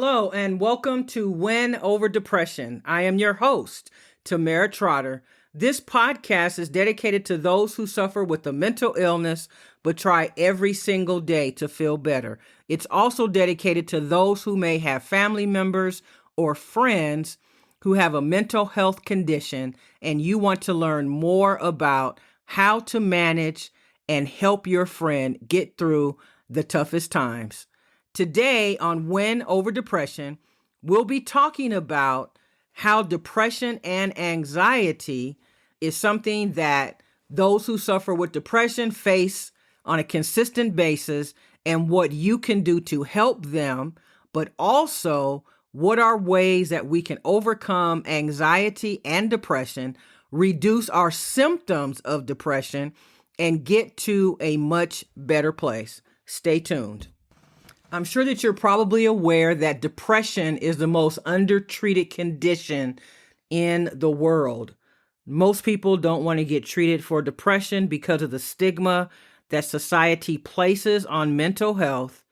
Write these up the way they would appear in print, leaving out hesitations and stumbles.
Hello, and welcome to Win Over Depression. I am your host, Tamera Trotter. This podcast is dedicated to those who suffer with a mental illness but try every single day to feel better. It's also dedicated to those who may have family members or friends who have a mental health condition and you want to learn more about how to manage and help your friend get through the toughest times. Today on Win Over Depression, we'll be talking about how depression and anxiety is something that those who suffer with depression face on a consistent basis and what you can do to help them, but also what are ways that we can overcome anxiety and depression, reduce our symptoms of depression, and get to a much better place. Stay tuned. I'm sure that you're probably aware that depression is the most undertreated condition in the world. Most people don't want to get treated for depression because of the stigma that society places on mental health.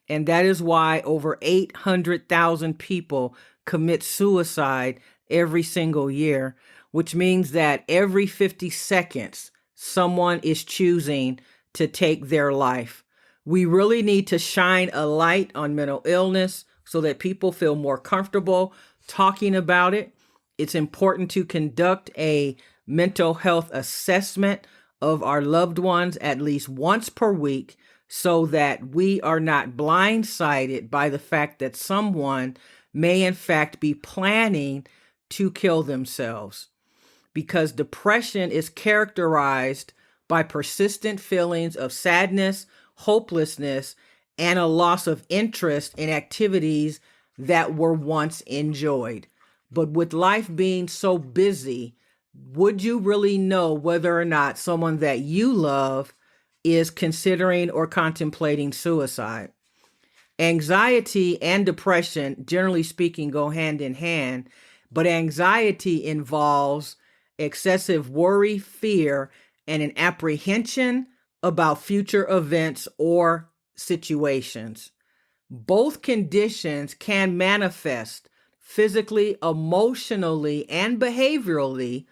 And that is why over 800,000 people commit suicide every single year, which means that every 50 seconds, someone is choosing to take their life. We really need to shine a light on mental illness so that people feel more comfortable talking about it. It's important to conduct a mental health assessment of our loved ones at least once per week so that we are not blindsided by the fact that someone may in fact be planning to kill themselves. Because depression is characterized by persistent feelings of sadness, hopelessness, and a loss of interest in activities that were once enjoyed. But with life being so busy, would you really know whether or not someone that you love is considering or contemplating suicide? Anxiety and depression, generally speaking, go hand in hand, but anxiety involves excessive worry, fear, and an apprehension about future events or situations. Both conditions can manifest physically, emotionally, and behaviorally,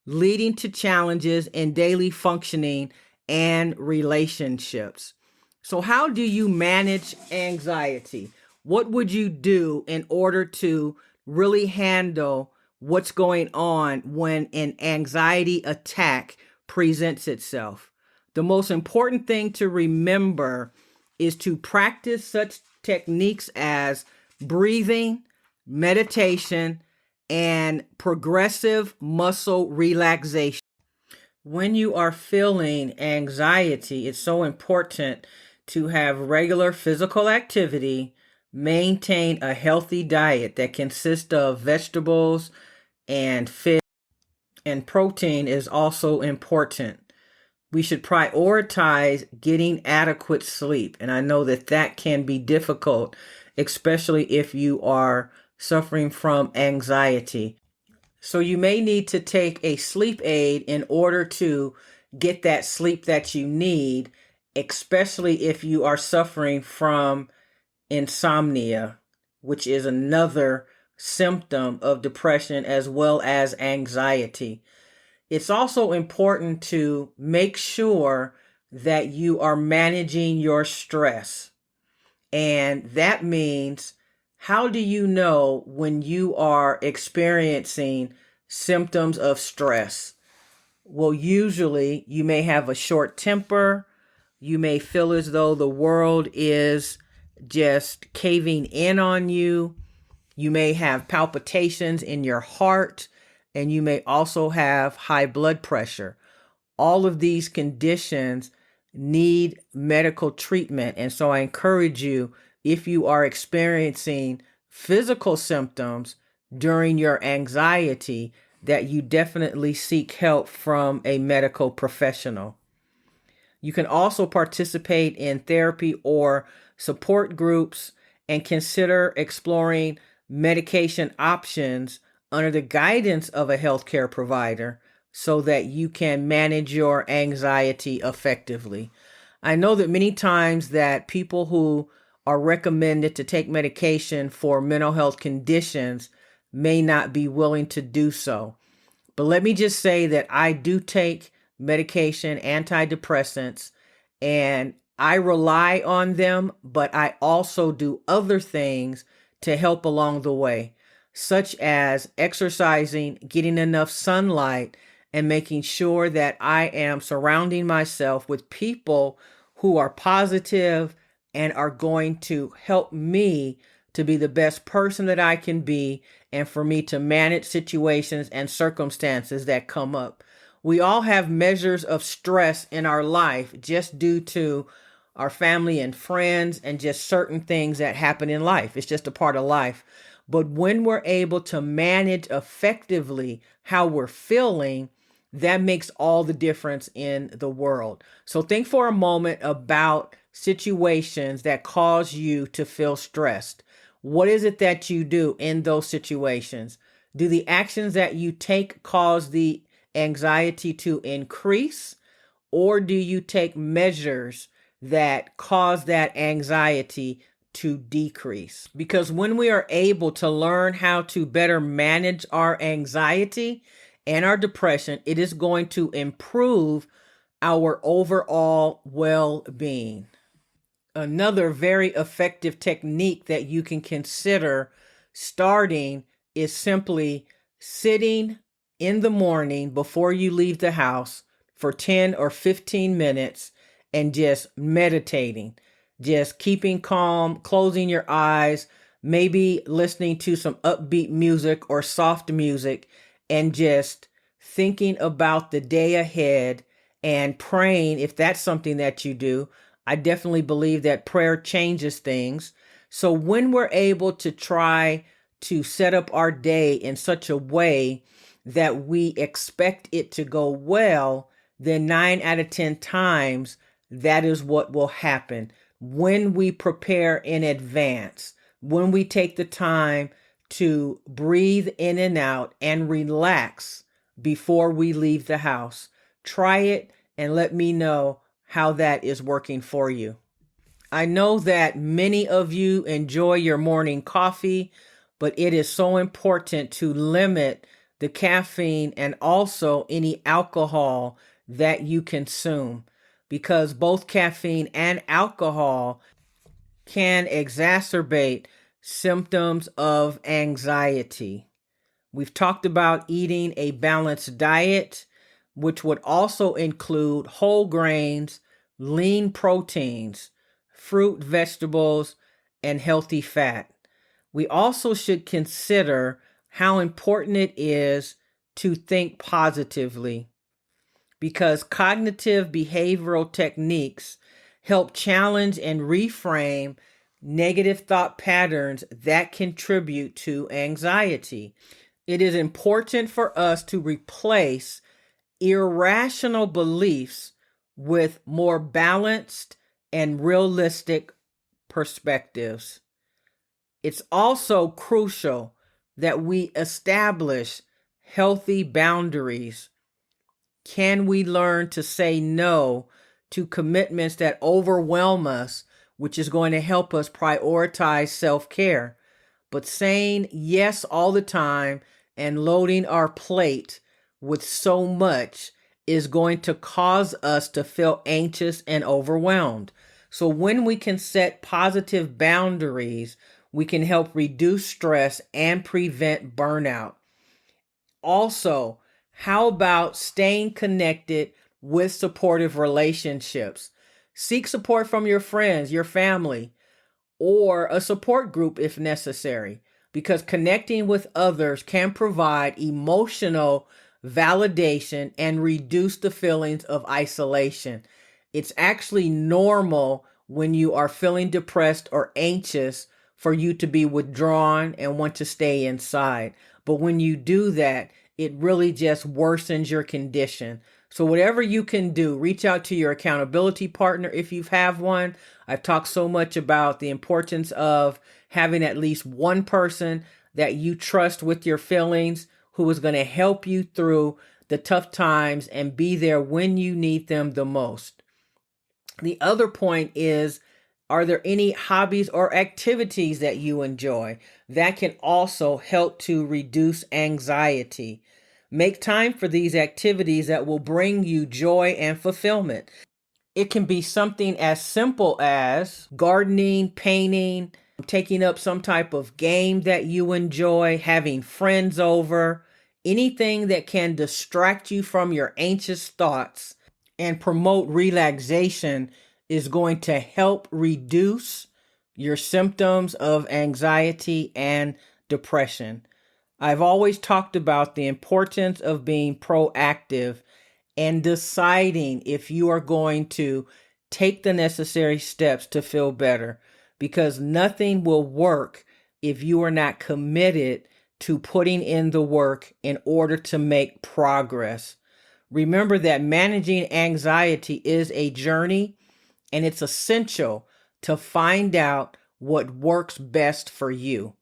leading to challenges in daily functioning and relationships. So how do you manage anxiety? What would you do in order to really handle what's going on when an anxiety attack presents itself? The most important thing to remember is to practice such techniques as breathing, meditation, and progressive muscle relaxation. When you are feeling anxiety, it's so important to have regular physical activity, maintain a healthy diet that consists of vegetables and fish, and protein is also important. We should prioritize getting adequate sleep. And I know that that can be difficult, especially if you are suffering from anxiety. So you may need to take a sleep aid in order to get that sleep that you need, especially if you are suffering from insomnia, which is another symptom of depression as well as anxiety. It's also important to make sure that you are managing your stress. And that means, how do you know when you are experiencing symptoms of stress? Well, usually you may have a short temper. You may feel as though the world is just caving in on you. You may have palpitations in your heart. And you may also have high blood pressure. All of these conditions need medical treatment. And so I encourage you, if you are experiencing physical symptoms during your anxiety, that you definitely seek help from a medical professional. You can also participate in therapy or support groups and consider exploring medication options under the guidance of a healthcare provider so that you can manage your anxiety effectively. I know that many times that people who are recommended to take medication for mental health conditions may not be willing to do so. But let me just say that I do take medication, antidepressants, and I rely on them, but I also do other things to help along the way, such as exercising, getting enough sunlight, and making sure that I am surrounding myself with people who are positive and are going to help me to be the best person that I can be and for me to manage situations and circumstances that come up. We all have measures of stress in our life just due to our family and friends and just certain things that happen in life. It's just a part of life. But when we're able to manage effectively how we're feeling, that makes all the difference in the world. So think for a moment about situations that cause you to feel stressed. What is it that you do in those situations? Do the actions that you take cause the anxiety to increase, or do you take measures that cause that anxiety to decrease? Because when we are able to learn how to better manage our anxiety and our depression, it is going to improve our overall well-being. Another very effective technique that you can consider starting is simply sitting in the morning before you leave the house for 10 or 15 minutes and just meditating, just keeping calm, closing your eyes, maybe listening to some upbeat music or soft music, and just thinking about the day ahead and praying if that's something that you do. I definitely believe that prayer changes things. So when we're able to try to set up our day in such a way that we expect it to go well, then 9 out of 10 times, that is what will happen. When we prepare in advance, when we take the time to breathe in and out and relax before we leave the house, try it and let me know how that is working for you. I know that many of you enjoy your morning coffee, but it is so important to limit the caffeine and also any alcohol that you consume, because both caffeine and alcohol can exacerbate symptoms of anxiety. We've talked about eating a balanced diet, which would also include whole grains, lean proteins, fruit, vegetables, and healthy fat. We also should consider how important it is to think positively, because cognitive behavioral techniques help challenge and reframe negative thought patterns that contribute to anxiety. It is important for us to replace irrational beliefs with more balanced and realistic perspectives. It's also crucial that we establish healthy boundaries. Can we learn to say no to commitments that overwhelm us, which is going to help us prioritize self-care? But saying yes all the time and loading our plate with so much is going to cause us to feel anxious and overwhelmed. So when we can set positive boundaries, we can help reduce stress and prevent burnout. Also, how about staying connected with supportive relationships? Seek support from your friends, your family, or a support group if necessary, because connecting with others can provide emotional validation and reduce the feelings of isolation. It's actually normal when you are feeling depressed or anxious for you to be withdrawn and want to stay inside. But when you do that, it really just worsens your condition. So whatever you can do, reach out to your accountability partner if you have one. I've talked so much about the importance of having at least one person that you trust with your feelings, who is going to help you through the tough times and be there when you need them the most. The other point is Are there any hobbies or activities that you enjoy? That can also help to reduce anxiety. Make time for these activities that will bring you joy and fulfillment. It can be something as simple as gardening, painting, taking up some type of game that you enjoy, having friends over, anything that can distract you from your anxious thoughts and promote relaxation is going to help reduce your symptoms of anxiety and depression. I've always talked about the importance of being proactive and deciding if you are going to take the necessary steps to feel better, because nothing will work if you are not committed to putting in the work in order to make progress. Remember that managing anxiety is a journey, and it's essential to find out what works best for you.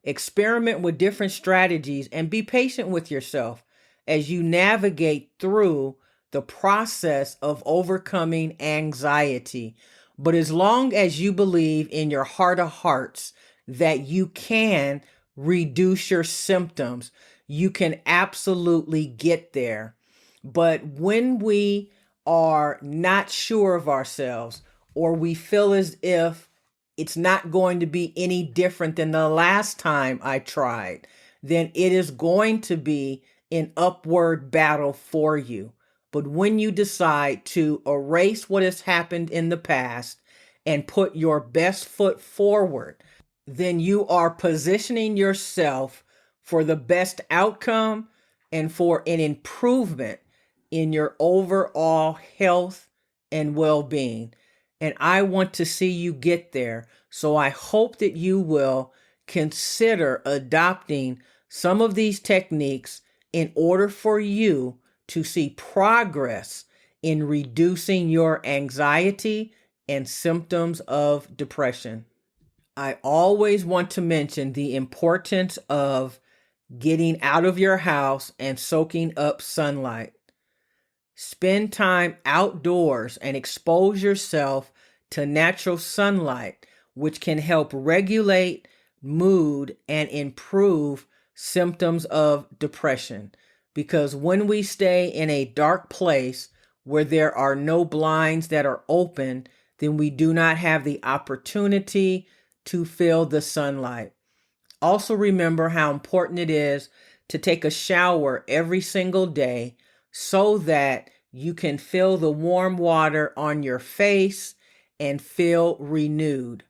Experiment with different strategies and be patient with yourself as you navigate through the process of overcoming anxiety. But as long as you believe in your heart of hearts that you can reduce your symptoms, you can absolutely get there. But when we are not sure of ourselves, or we feel as if it's not going to be any different than the last time I tried, then it is going to be an upward battle for you. But when you decide to erase what has happened in the past and put your best foot forward, then you are positioning yourself for the best outcome and for an improvement in your overall health and well-being. And I want to see you get there. So I hope that you will consider adopting some of these techniques in order for you to see progress in reducing your anxiety and symptoms of depression. I always want to mention the importance of getting out of your house and soaking up sunlight. Spend time outdoors and expose yourself to natural sunlight, which can help regulate mood and improve symptoms of depression. Because when we stay in a dark place where there are no blinds that are open, then we do not have the opportunity to feel the sunlight. Also remember how important it is to take a shower every single day so that you can feel the warm water on your face and feel renewed.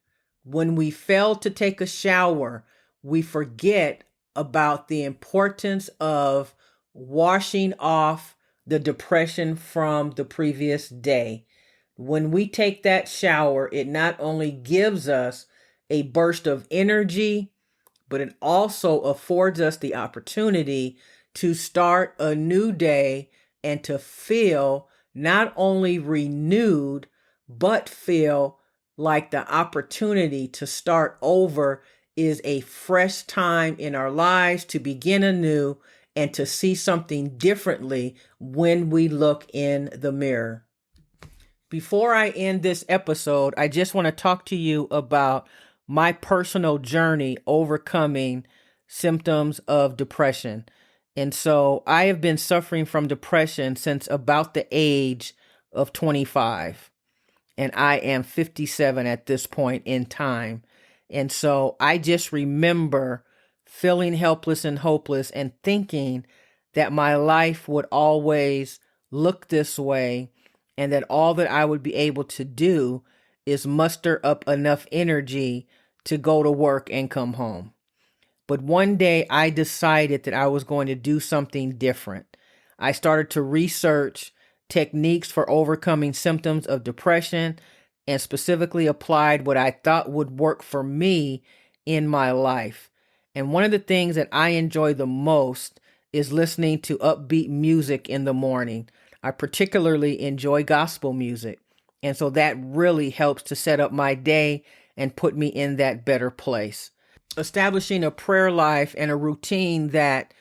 When we fail to take a shower, we forget about the importance of washing off the depression from the previous day. When we take that shower, it not only gives us a burst of energy, but it also affords us the opportunity to start a new day and to feel not only renewed, but feel like the opportunity to start over is a fresh time in our lives to begin anew and to see something differently when we look in the mirror. Before I end this episode, I just want to talk to you about my personal journey overcoming symptoms of depression. And so I have been suffering from depression since about the age of 25. And I am 57 at this point in time. And so I just remember feeling helpless and hopeless and thinking that my life would always look this way and that all that I would be able to do is muster up enough energy to go to work and come home. But one day I decided that I was going to do something different. I started to research techniques for overcoming symptoms of depression and specifically applied what I thought would work for me in my life. And one of the things that I enjoy the most is listening to upbeat music in the morning. I particularly enjoy gospel music. And so that really helps to set up my day and put me in that better place. Establishing a prayer life and a routine that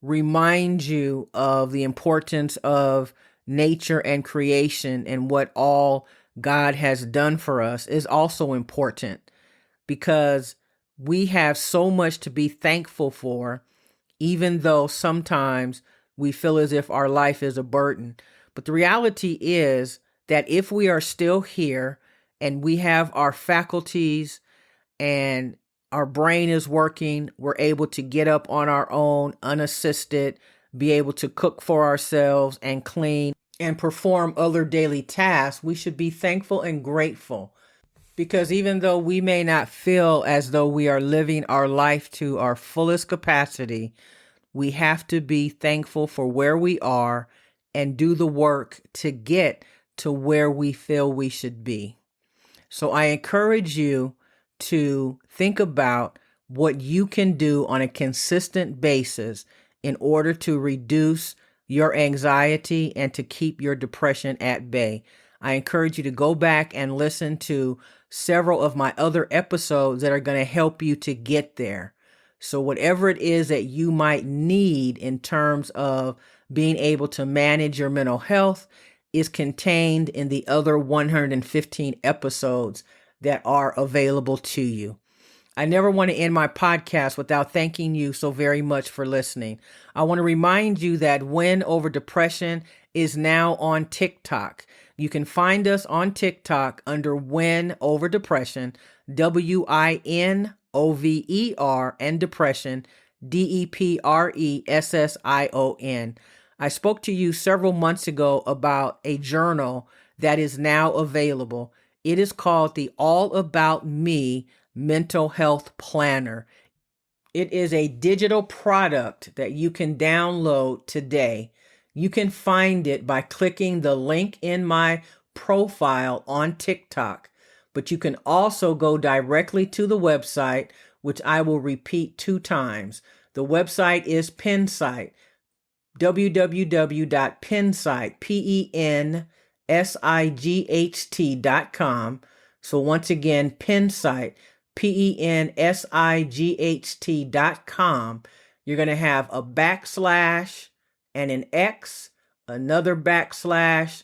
reminds you of the importance of nature and creation and what all God has done for us is also important, because we have so much to be thankful for, even though sometimes we feel as if our life is a burden. But the reality is that if we are still here and we have our faculties and our brain is working, we're able to get up on our own, unassisted, be able to cook for ourselves and clean and perform other daily tasks, we should be thankful and grateful. Because even though we may not feel as though we are living our life to our fullest capacity, we have to be thankful for where we are and do the work to get to where we feel we should be. So I encourage you to think about what you can do on a consistent basis in order to reduce your anxiety and to keep your depression at bay. I encourage you to go back and listen to several of my other episodes that are going to help you to get there. So whatever it is that you might need in terms of being able to manage your mental health is contained in the other 115 episodes that are available to you. I never want to end my podcast without thanking you so very much for listening. I want to remind you that Win Over Depression is now on TikTok. You can find us on TikTok under Win Over Depression, WINOVER, and Depression, DEPRESSION. I spoke to you several months ago about a journal that is now available. It is called the All About Me Mental Health Planner. It is a digital product that you can download today. You can find it by clicking the link in my profile on TikTok, but you can also go directly to the website, which I will repeat 2 times. The website is Pensight, www.pensight, pensight.com. So once again, Pensight, pensight.com. You're going to have a backslash and an X, another backslash,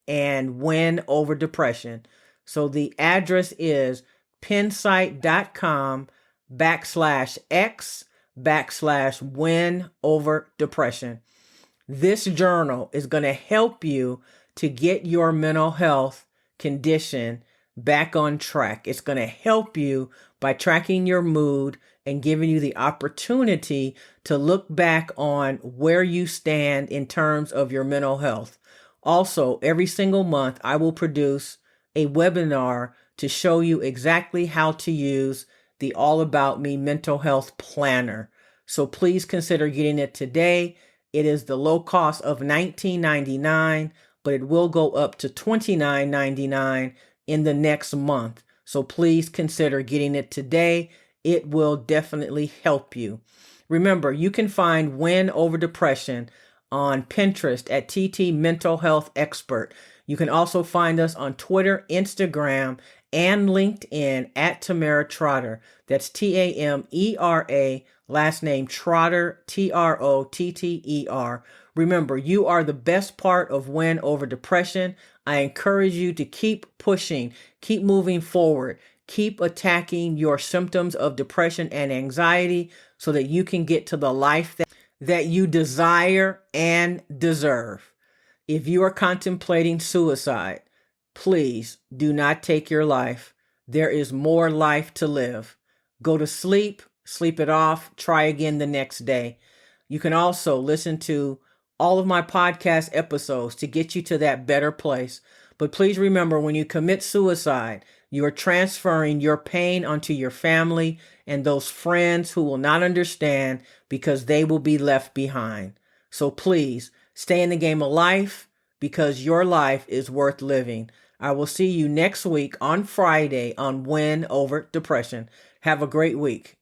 and Win Over Depression. So the address is pensight.com /X /Win Over Depression. This journal is going to help you to get your mental health condition back on track. It's going to help you by tracking your mood and giving you the opportunity to look back on where you stand in terms of your mental health. Also, every single month, I will produce a webinar to show you exactly how to use the All About Me Mental Health Planner. So please consider getting it today. It is the low cost of $19.99, but it will go up to $29.99 in the next month. So please consider getting it today. It will definitely help you. Remember, you can find Win Over Depression on Pinterest at TT Mental Health Expert. You can also find us on Twitter, Instagram, and LinkedIn at Tamera Trotter. That's Tamera, last name Trotter, Trotter. Remember, you are the best part of Win Over Depression. I encourage you to keep pushing, keep moving forward, keep attacking your symptoms of depression and anxiety so that you can get to the life that you desire and deserve. If you are contemplating suicide, please do not take your life. There is more life to live. Go to sleep, sleep it off, try again the next day. You can also listen to all of my podcast episodes to get you to that better place. But please remember, when you commit suicide, you are transferring your pain onto your family and those friends who will not understand because they will be left behind. So please stay in the game of life because your life is worth living. I will see you next week on Friday on Win Over Depression. Have a great week.